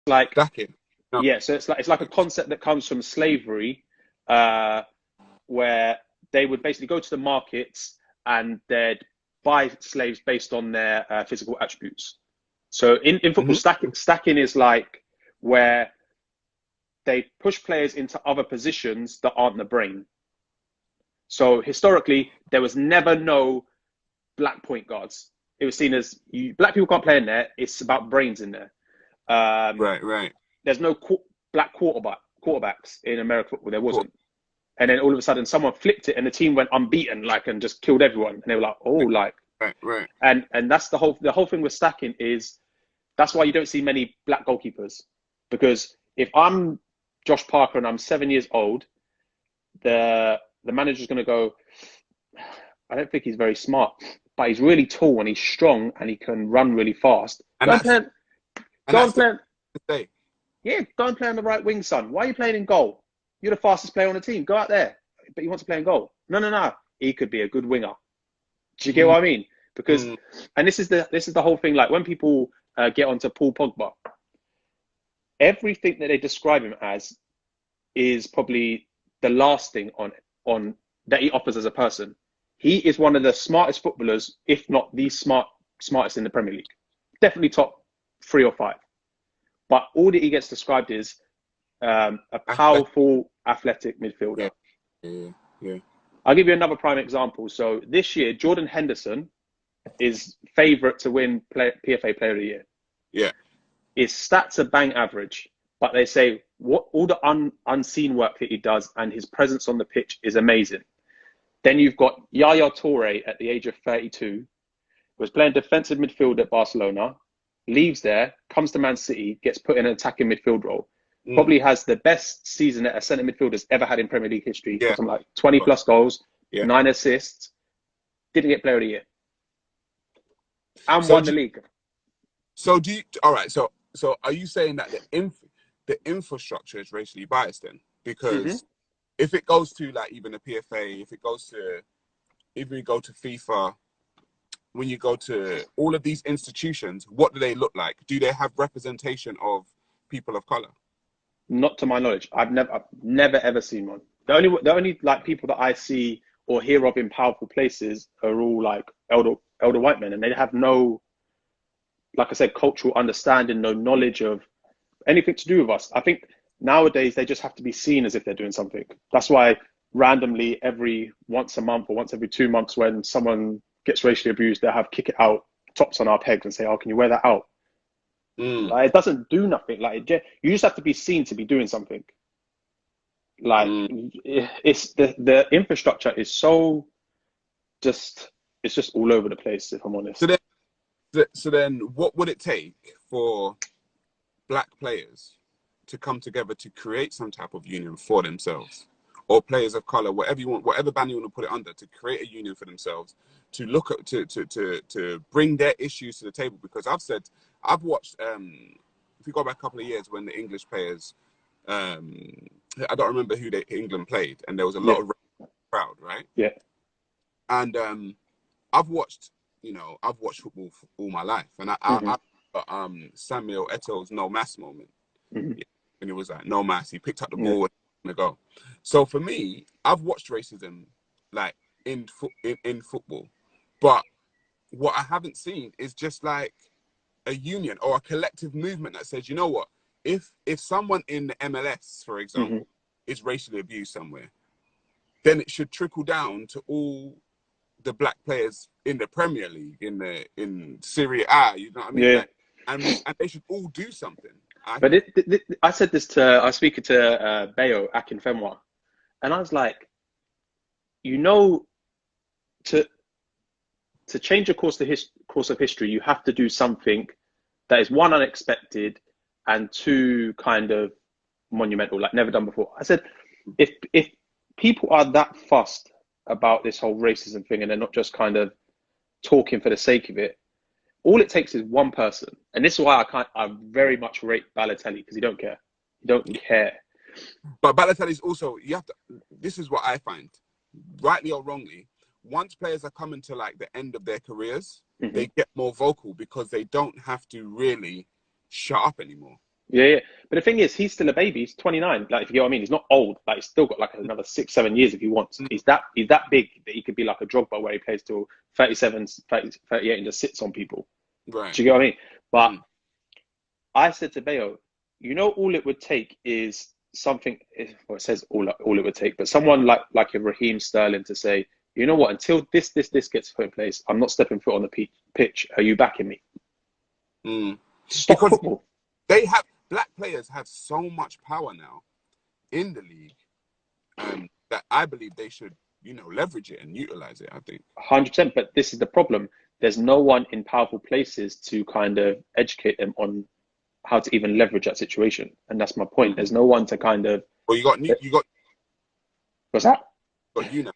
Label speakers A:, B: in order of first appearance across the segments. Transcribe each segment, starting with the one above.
A: like,
B: Stacking. No.
A: yeah, so it's like a concept that comes from slavery, uh, where they would basically go to the markets and they'd buy slaves based on their physical attributes. So in football,
B: Hmm.
A: stacking is like where they push players into other positions that aren't the brain. So historically, there was never no black point guards. It was seen as black people can't play in there. It's about brains in there. Um,
B: Right, right.
A: there's no black quarterbacks in American football. There
B: Cool.
A: wasn't. And then all of a sudden, someone flipped it, and the team went unbeaten, like, and just killed everyone. And they were like, "Oh, like,"
B: Right, right.
A: and that's the whole thing with stacking is that's why you don't see many black goalkeepers, because if I'm Josh Parker and I'm 7 years old, the manager's going to go, I don't think he's very smart, but he's really tall and he's strong and he can run really fast.
B: And
A: Go and
B: that's
A: play.
B: and
A: Go and
B: that's the
A: play.
B: thing.
A: Yeah, go and play on the right wing, son. Why are you playing in goal? You're the fastest player on the team. Go out there. But you want to play in goal? No, no, no. He could be a good winger. Do you get
B: Mm,
A: what I mean? Because,
B: mm,
A: and this is the whole thing. Like when people get onto Paul Pogba, everything that they describe him as is probably the last thing on that he offers as a person. He is one of the smartest footballers, if not the smartest in the Premier League. Definitely top 3 or 5. But all that he gets described is a
B: athletic.
A: powerful, athletic midfielder.
B: Yeah, yeah, yeah.
A: I'll give you another prime example. So this year, Jordan Henderson is favourite to win PFA Player of the Year.
B: Yeah.
A: His stats are bang average, but they say what all the unseen work that he does and his presence on the pitch is amazing. Then you've got Yaya Toure at the age of 32, was playing defensive midfield at Barcelona, leaves there, comes to Man City, gets put in an attacking midfield role.
B: Mm,
A: Probably has the best season that a centre midfielder's ever had in Premier League history.
B: yeah.
A: Got something like 20 plus goals,
B: Yeah.
A: 9 assists, didn't get Player of the Year, and
B: So
A: won
B: do
A: the league.
B: do you, all right. So are you saying that the infrastructure is racially biased then?
A: Hmm.
B: Because if it goes to like even the PFA, if it goes to even you go to FIFA, when you go to all of these institutions, what do they look like? Do they have representation of people of color?
A: Not to my knowledge. I've never ever seen one. The only like people that I see or hear of in powerful places are all like elder white men, and they have no, like I said, cultural understanding, no knowledge of anything to do with us. I think nowadays they just have to be seen as if they're doing something. That's why randomly every once a month or once every 2 months, when someone gets racially abused, they have kick it out tops on our pegs and say, "Oh, can you wear that out?"
B: Mm,
A: Like it doesn't do nothing. Like you just have to be seen to be doing something. Like
B: mm.
A: it's the infrastructure is so just it's just all over the place. If I'm
B: So
A: honest,
B: then, so then, what would it take for black players to come together to create some type of union for themselves, or players of color, whatever you want, whatever band you want to put it under, to create a union for themselves, to look at to bring their issues to the table? Because I've watched if you go back a couple of years when the English players um I don't remember who England played, and there was a
A: yeah,
B: lot of crowd, right?
A: yeah,
B: And I've watched, I've watched football for all my life, and
A: hmm
B: Samuel Eto'o's no mass moment.
A: hmm
B: Yeah, when he was like no mass, he picked up the
A: yeah.
B: ball and go. So for me, I've watched racism like in football, but what I haven't seen is just like a union or a collective movement that says, you know what, if someone in the MLS, for
A: hmm
B: example, is racially abused somewhere, then it should trickle down to all the black players in the Premier League, in Serie A. You know what I mean?
A: Yeah.
B: Like, and they should all do something. I
A: But
B: think.
A: I said this to I was speaking to Bayo Akinfenwa, and I was like, you know, to to change the course of history, you have to do something that is one unexpected and two kind of monumental, like never done before. I said, if people are that fussed about this whole racism thing and they're not just kind of talking for the sake of it, all it takes is one person. And this is why I very much rate Balotelli, because he don't care. He don't
B: Yeah.
A: care.
B: But Balotelli is also, you have to. This is what I find, rightly or wrongly. Once players are coming to like the end of their careers,
A: Hmm.
B: they get more vocal because they don't have to really shut up anymore.
A: Yeah, yeah. But the thing is, he's still a baby. He's 29. Like, if you get what I mean, he's not old. Like, he's still got like another 6, 7 years if he wants.
B: Mm,
A: He's that big that he could be like a Drogba where he plays till 37, 30, 38 and just sits on people.
B: right.
A: Do you get what I mean? But
B: Mm,
A: I said to Bayo, all it would take is something. Well, it says all it would take, but someone like a Raheem Sterling to say, you know what? Until this gets put in place, I'm not stepping foot on the pitch. Are you backing me?
B: mm.
A: Stop
B: Because
A: football.
B: black players have so much power now in the league, that I believe they should, leverage it and utilize it. I think.
A: 100%. But this is the problem. There's no one in powerful places to kind of educate them on how to even leverage that situation. And that's my point.
B: Mm.
A: There's no one to kind of.
B: Well,
A: What's that?
B: you know.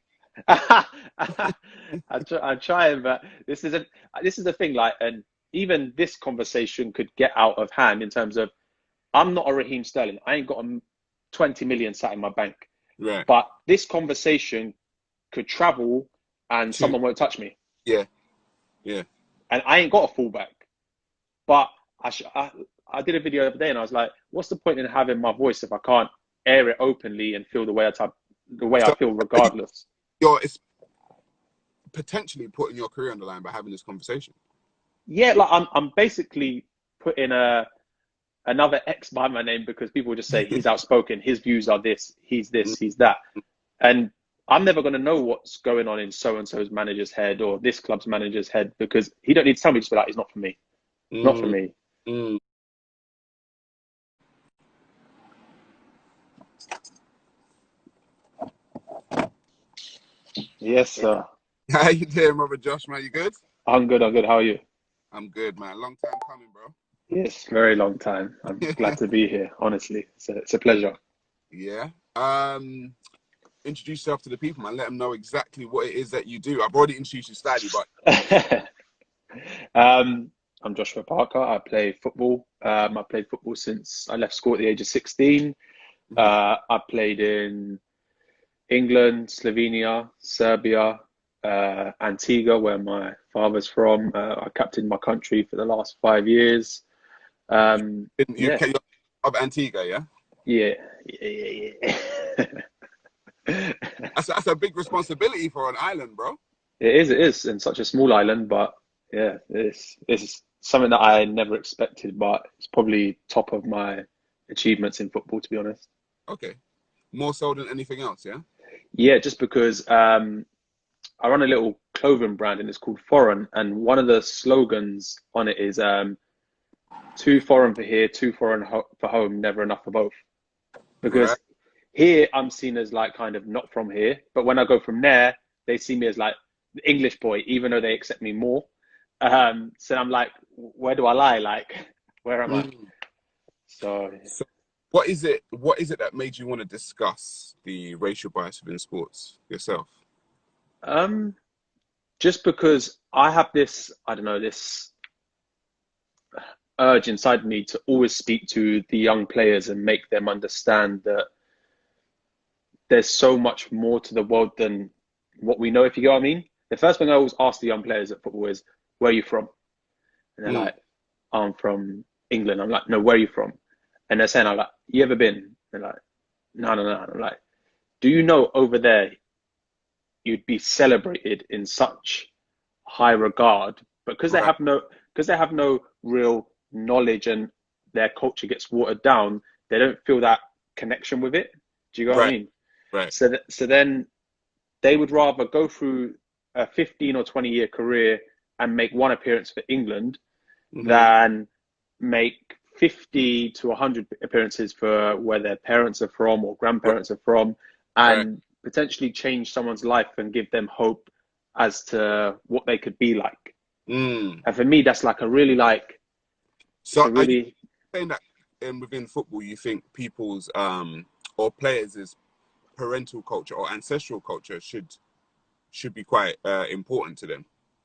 A: I'm trying, but this is the thing. Like, and even this conversation could get out of hand in terms of I'm not a Raheem Sterling. I ain't got 20 million sat in my bank.
B: Right.
A: But this conversation could travel, and someone won't touch me.
B: Yeah. Yeah.
A: And I ain't got a fullback. But I did a video the other day, and I was like, what's the point in having my voice if I can't air it openly and feel the way I
B: So
A: feel regardless?
B: it's potentially putting your career on the line by having this conversation.
A: Yeah, like I'm basically putting another X by my name because people just say he's outspoken, his views are this, he's that. And I'm never going to know what's going on in so-and-so's manager's head or this club's manager's head because he don't need to tell me, just be like, it's not for me. Not for me.
B: Mm.
A: Yes, sir.
B: How you doing, Robert Josh, man? You good?
A: I'm good. How are you?
B: I'm good, man. Long time coming, bro.
A: Yes, very long time. I'm glad to be here, honestly. It's a pleasure.
B: Yeah. Introduce yourself to the people, man. Let them know exactly what it is that you do. I've already introduced you slightly, but
A: I'm Joshua Parker. I play football. I played football since I left school at the age of 16. I played in England, Slovenia, Serbia, Antigua, where my father's from. I captained my country for the last 5 years.
B: you of Antigua, yeah?
A: Yeah.
B: That's a big responsibility for an island, bro.
A: It is in such a small island, but yeah, it's something that I never expected, but it's probably top of my achievements in football, to be honest.
B: Okay. More so than anything else, yeah?
A: Yeah, just because I run a little clothing brand and it's called Foreign, and one of the slogans on it is too foreign for here, too foreign for home, never enough for both. Because
B: Right.
A: here I'm seen as like kind of not from here, but when I go from there, they see me as like the English boy, even though they accept me more. So I'm like, where do I lie? Like, where am I?
B: Mm.
A: So
B: So what is it that made you want to discuss the racial bias within sports yourself?
A: just because I have this, I don't know, this urge inside me to always speak to the young players and make them understand that there's so much more to the world than what we know, if you get what I mean. The first thing I always ask the young players at football is, where are you from? And they're like, I'm from England. I'm like, no, where are you from? And they're saying, I'm like, you ever been? They're like, no. I'm like, do you know over there you'd be celebrated in such high regard, but because
B: Right.
A: they have no real knowledge and their culture gets watered down, they don't feel that connection with it. Do you know what I
B: Right.
A: mean?
B: Right.
A: So then they would rather go through a 15 or 20-year career and make one appearance for England than make 50 to 100 appearances for where their parents are from or grandparents are from,
B: Right.
A: and potentially change someone's life and give them hope as to what they could be like.
B: Mm.
A: And for me, that's like a really like, it's
B: So
A: a
B: are you
A: really,
B: saying that within football you think people's or players' parental culture or ancestral culture should be quite important to them?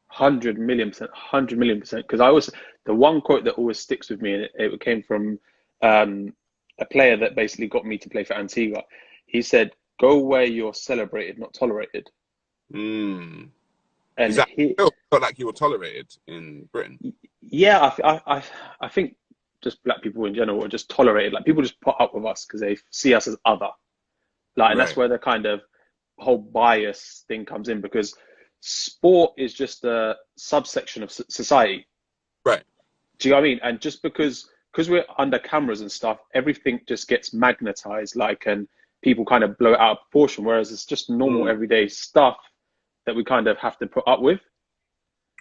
A: 100 million%, 100 million%. Because the one quote that always sticks with me, and it came from a player that basically got me to play for Antigua. He said, go where you're celebrated, not tolerated.
B: Mm. Is
A: And
B: that felt like you were tolerated in Britain?
A: yeah, I think just black people in general are just tolerated. Like people just put up with us because they see us as other. Like, and that's
B: Right.
A: where the kind of whole bias thing comes in, because sport is just a subsection of society.
B: Right.
A: Do you know what I mean? And just because we're under cameras and stuff, everything just gets magnetized, like, and people kind of blow it out of proportion. Whereas it's just normal everyday stuff that we kind of have to put up with.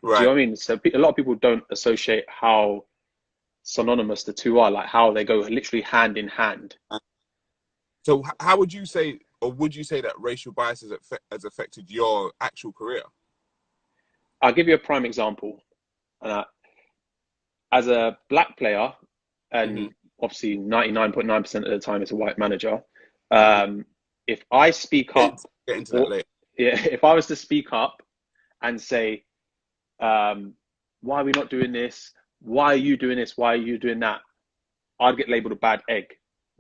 A: Do you know
B: Right.
A: what I mean? So a lot of people don't associate how synonymous the two are, like how they go literally hand in hand.
B: So how would you say, or would you say that racial bias has affected your actual career?
A: I'll give you a prime example. Uh, as a black player,
B: Hmm.
A: and obviously 99.9% of the time it's a white manager,
B: Hmm.
A: if I speak up,
B: Get into that
A: or
B: later.
A: yeah, if I was to speak up and say, why are we not doing this? Why are you doing this? Why are you doing that? I'd get labeled a bad egg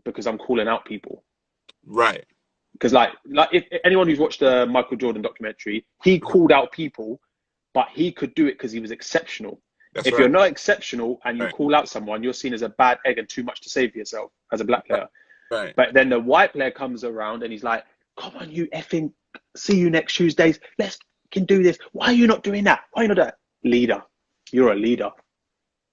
A: because I'm calling out people.
B: Right.
A: Because like if anyone who's watched the Michael Jordan documentary, he
B: Mhm.
A: called out people, but he could do it because he was exceptional.
B: That's
A: If you're
B: right.
A: not exceptional and you
B: Right.
A: call out someone, you're seen as a bad egg and too much to say for yourself as a black
B: Right.
A: player.
B: Right.
A: But then the white player comes around and he's like, "Come on, you effing, see you next Tuesdays. Let's can do this. Why are you not doing that? Why are you not that leader? You're a leader."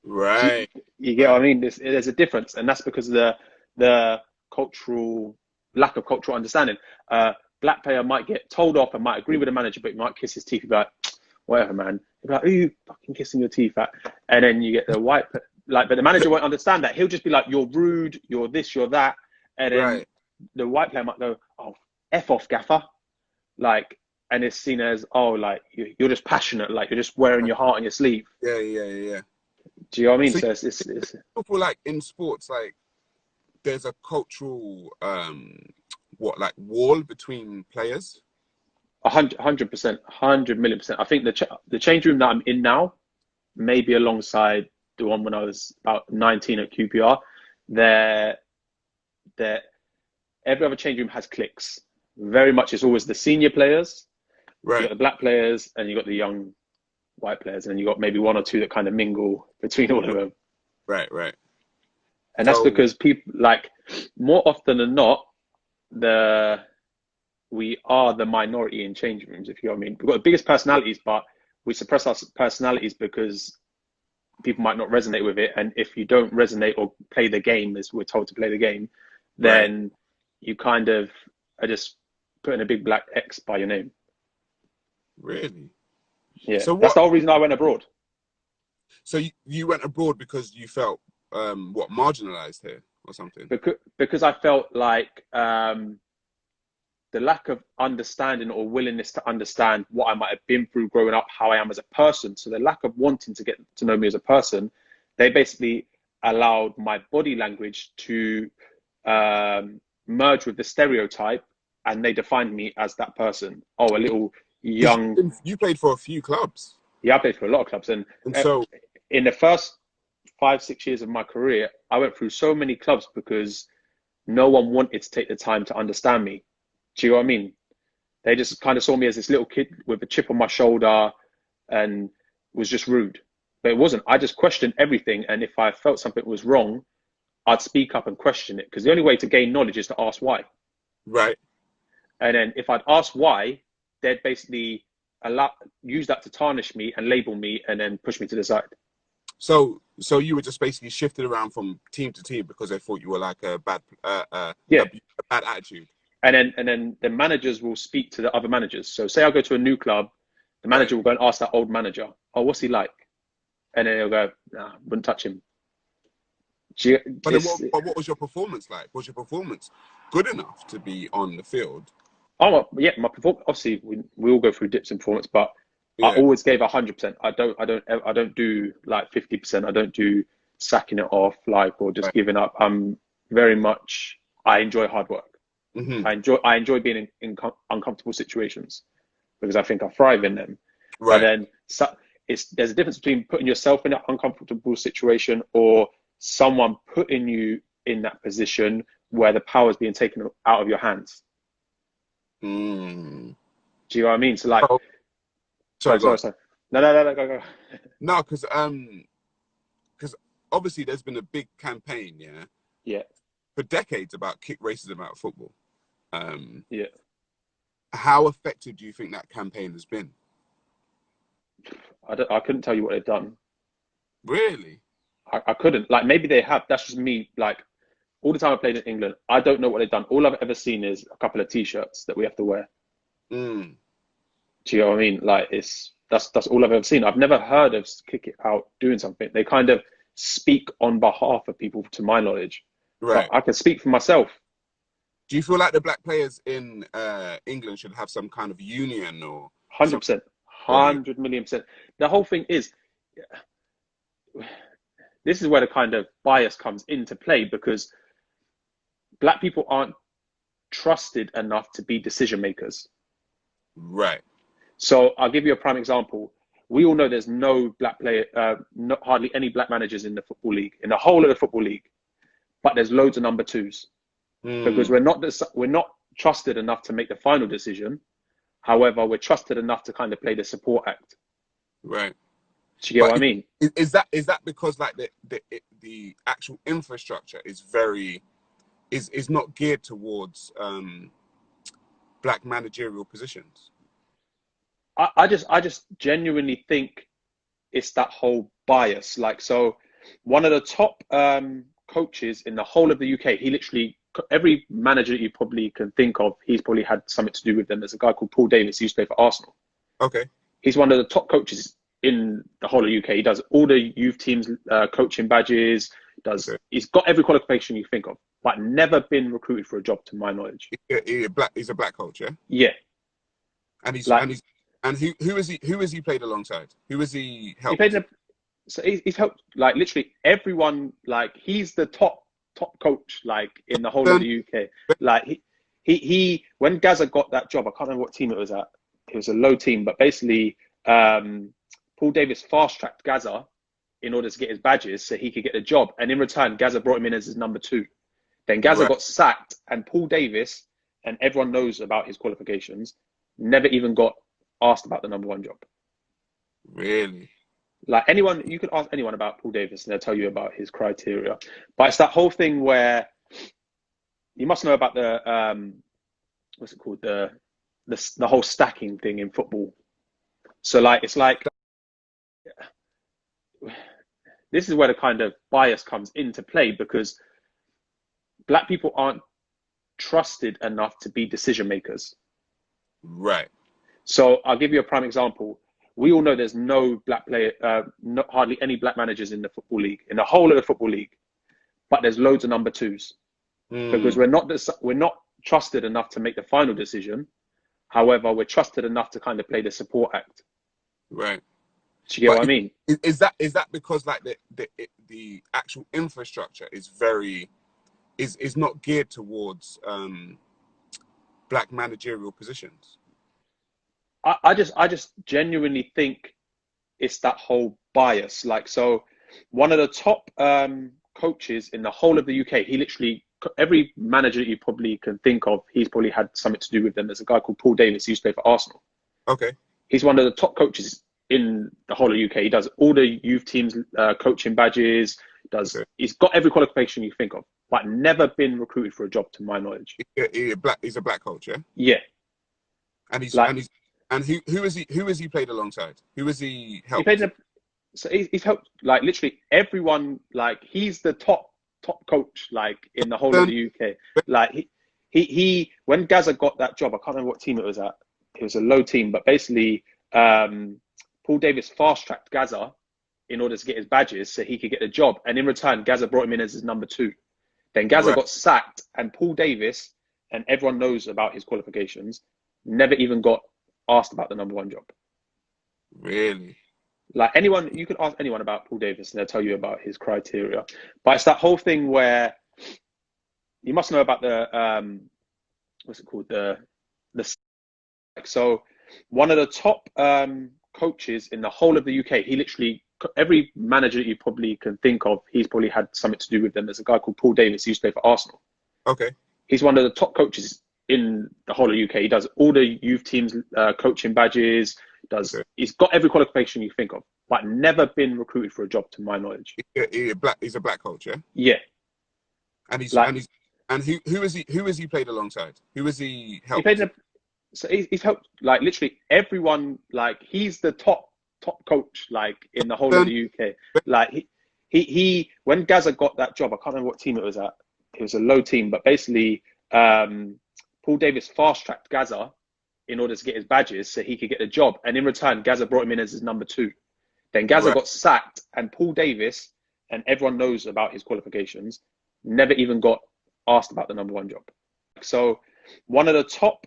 A: Do
B: Right.
A: you get what I
B: Right.
A: mean? There's a difference, and that's because of the cultural lack of cultural understanding. Black player might get told off and might agree with the manager, but he might kiss his teeth. He'd be like, "Whatever, man." He'd be like, "Who are you fucking kissing your teeth at?" And then you get the white, like, but the manager won't understand that. He'll just be like, "You're rude. You're this. You're that." And then
B: Right.
A: the white player might go, "Oh, f off, gaffer." Like, and it's seen as, "Oh, like you're just passionate. Like you're just wearing your heart on your sleeve."
B: Yeah. Yeah. Yeah.
A: Do you know what I mean?
B: So
A: So it's
B: people like in sports, like there's a cultural what, like wall between players.
A: 100%, 100 million%. I think the change room that I'm in now, maybe alongside the one when I was about 19 at QPR, there, there, every other change room has cliques. Very much, it's always the senior players. You got
B: Right.
A: the black players, and you got the young white players, and you got maybe one or two that kind of mingle between all of them.
B: Right. Right.
A: And that's
B: So
A: because people, like, more often than not, the we are the minority in change rooms, if you know what I mean. We've got the biggest personalities, but we suppress our personalities because people might not resonate with it. And if you don't resonate or play the game as we're told to play the game,
B: right.
A: then you kind of are just putting a big black X by your name.
B: Really.
A: Yeah,
B: So
A: that's
B: what?
A: the whole reason I went abroad.
B: So you went abroad because you felt what, marginalized here or something?
A: Because I felt like the lack of understanding or willingness to understand what I might have been through growing up, how I am as a person. So the lack of wanting to get to know me as a person, they basically allowed my body language to merge with the stereotype, and they defined me as that person. Oh, a little
B: Because
A: young.
B: you played for a few clubs,
A: Yeah, I played for a lot of clubs, and
B: and
A: uh,
B: so
A: in the first 5, 6 years of my career, I went through so many clubs because no one wanted to take the time to understand me. Do you know what I mean? They just kind of saw me as this little kid with a chip on my shoulder and was just rude. But it wasn't. I just questioned everything. And if I felt something was wrong, I'd speak up and question it. Because the only way to gain knowledge is to ask why.
B: right.
A: And then if I'd ask why, they'd basically use that to tarnish me and label me and then push me to the side.
B: So you were just basically shifted around from team to team because they thought you were like a bad
A: Yeah.
B: a bad attitude.
A: And then the managers will speak to the other managers. So say I go to a new club, the
B: Right.
A: manager will go and ask that old manager, "Oh, what's he like?" And then he'll go, "Nah, wouldn't touch him."
B: But then
A: It's,
B: what was your performance like? Was your performance good enough to be on the field?
A: oh yeah, my performance. Obviously, we all go through dips in performance, but I
B: Yeah.
A: always gave 100%. I don't do like 50%. I don't do sacking it off like or just
B: Right.
A: giving up. I'm very much. I enjoy hard work.
B: Hmm.
A: I enjoy being in uncomfortable situations because I think I thrive in them. But
B: Right.
A: then there's a difference between putting yourself in an uncomfortable situation or someone putting you in that position where the power is being taken out of your hands.
B: Mm.
A: Do you know what I mean? So like,
B: Oh, sorry,
A: sorry,
B: go
A: sorry,
B: on.
A: sorry. No, no, no, no, go, go.
B: No, because obviously there's been a big campaign, yeah,
A: Yeah,
B: for decades about kick racism out of football.
A: yeah.
B: How effective do you think that campaign has been?
A: I couldn't tell you what they've done.
B: Really?
A: I couldn't. Like maybe they have. That's just me. Like all the time I played in England, I don't know what they've done. All I've ever seen is a couple of t-shirts that we have to wear.
B: Mm,
A: Do you know what I mean? Like that's all I've ever seen. I've never heard of Kick It Out doing something. They kind of speak on behalf of people, to my knowledge. But
B: right.
A: I can speak for myself.
B: Do you feel like the black players in England should have some kind of union or some
A: 100%,
B: body?
A: 100 million%. The whole thing is, this is where the kind of bias comes into play because black people aren't trusted enough to be decision makers.
B: Right.
A: So I'll give you a prime example. We all know there's no black player, hardly any black managers in the football league, in the whole of the football league, but there's loads of number twos because
B: Mm,
A: we're not trusted enough to make the final decision. However, we're trusted enough to kind of play the support act.
B: right.
A: Do you get
B: But
A: what I mean?
B: is that because like the actual infrastructure is not geared towards black managerial positions?
A: I just genuinely think it's that whole bias. Like, so one of the top coaches in the whole of the UK, he literally, every manager you probably can think of, he's probably had something to do with them. There's a guy called Paul Davis, he used to play for Arsenal.
B: Okay.
A: He's one of the top coaches in the whole of the UK. He does all the youth teams coaching badges,
B: Okay.
A: he's got every qualification you think of, but never been recruited for a job to my knowledge.
B: He's a black coach, yeah?
A: Yeah.
B: And he's
A: Like
B: and he's and who has he played alongside? Who has he
A: he played
B: helped?
A: in a, so he's helped like literally everyone. Like he's the top coach like in the whole of the UK. Like he when Gaza got that job, I can't remember what team it was at. It was a low team, but basically Paul Davis fast tracked Gaza in order to get his badges so he could get the job. And in return, Gaza brought him in as his number two. Then Gaza
B: Right.
A: got sacked, and Paul Davis, and everyone knows about his qualifications, never even got asked about the number one job.
B: Really?
A: Like anyone, you could ask anyone about Paul Davis, and they'll tell you about his criteria. But it's that whole thing where you must know about the what's it called, the whole stacking thing in football. So like it's like this is where the kind of bias comes into play because black people aren't trusted enough to be decision makers.
B: Right.
A: So I'll give you a prime example. We all know there's no black player, hardly any black managers in the football league, in the whole of the football league, but there's loads of number twos because we're not trusted enough to make the final decision. However, we're trusted enough to kind of play the support act.
B: Right.
A: Do you get
B: But
A: what I mean?
B: is that because like the actual infrastructure is not geared towards black managerial positions?
A: I just genuinely think it's that whole bias. Like, so one of the top coaches in the whole of the UK, he literally, every manager you probably can think of, he's probably had something to do with them. There's a guy called Paul Davis, he used to play for Arsenal.
B: Okay.
A: He's one of the top coaches in the whole of the UK. He does all the youth teams coaching badges,
B: Okay.
A: he's got every qualification you think of, but never been recruited for a job to my knowledge.
B: He's a black coach, yeah?
A: Yeah.
B: And he's
A: Like
B: who has he played alongside? Who has he
A: he
B: helped?
A: played in a, so he's helped like literally everyone. Like he's the top coach like in the whole of the UK. Like he when Gaza got that job, I can't remember what team it was at. It was a low team, but basically Paul Davis fast tracked Gaza in order to get his badges so he could get the job. And in return, Gaza brought him in as his number two. Then Gaza
B: Right.
A: got sacked, and Paul Davis, and everyone knows about his qualifications, never even got asked about the number one job.
B: Really?
A: Like anyone, you can ask anyone about Paul Davis, and they'll tell you about his criteria. But it's that whole thing where you must know about the what's it called, the so one of the top coaches in the whole of the UK, he literally, every manager you probably can think of, he's probably had something to do with them. There's a guy called Paul Davis, he used to play for Arsenal.
B: Okay.
A: He's one of the top coaches in the whole of the UK. He does all the youth teams coaching badges,
B: Okay.
A: he's got every qualification you think of, but never been recruited for a job to my knowledge.
B: He's a black coach, yeah.
A: Yeah,
B: And he's
A: like
B: and he's and who has he played alongside? Who has he
A: he played
B: helped?
A: in a, so he's helped like literally everyone. Like he's the top coach like in the whole of the UK. Like he when Gaza got that job, I can't remember what team it was at. It was a low team, but basically Paul Davis fast tracked Gaza in order to get his badges so he could get the job, and in return Gaza brought him in as his number 2. Then Gaza got sacked, and Paul Davis, and everyone knows about his qualifications, never even got asked about the number 1 job. So one of the top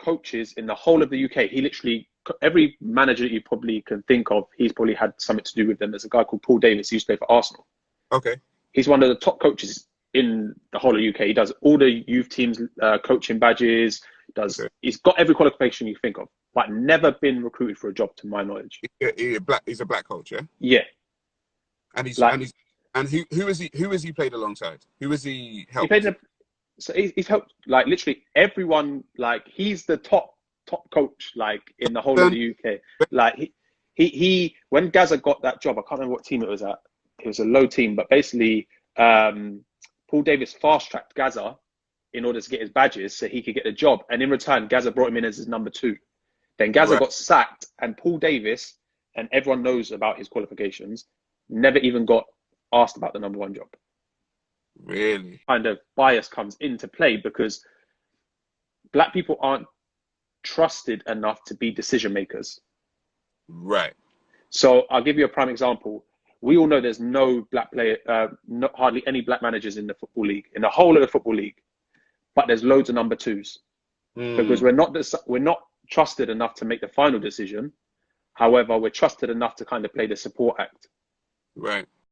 A: coaches in the whole of the UK, he literally, every manager that you probably can think of, he's probably had something to do with them. There's a guy called Paul Davis, he used to play for Arsenal.
B: Okay.
A: He's one of the top coaches in the whole of UK. He does all the youth teams coaching badges, he's got every qualification you think of, but never been recruited for a job to my knowledge.
B: He's a black coach, yeah.
A: Yeah.
B: And who has he played alongside? Who has he helped?
A: He's helped like literally everyone. Like he's the top coach like in the whole of the UK. Like he when Gaza got that job, I can't remember what team it was at. It was a low team, but basically Paul Davis fast tracked Gaza in order to get his badges so he could get the job, and in return Gaza brought him in as his number 2. Then Gaza got sacked, and Paul Davis, and everyone knows about his qualifications, never even got asked about the number 1 job.
B: Really?
A: Kind of bias comes into play because black people aren't trusted enough to be decision makers.
B: Right.
A: So I'll give you a prime example. We all know there's no black player, hardly any black managers in the football league, in the whole of the football league, but there's loads of number 2s because we're not trusted enough to make the final decision. However, we're trusted enough to kind of play the support act.
B: Right.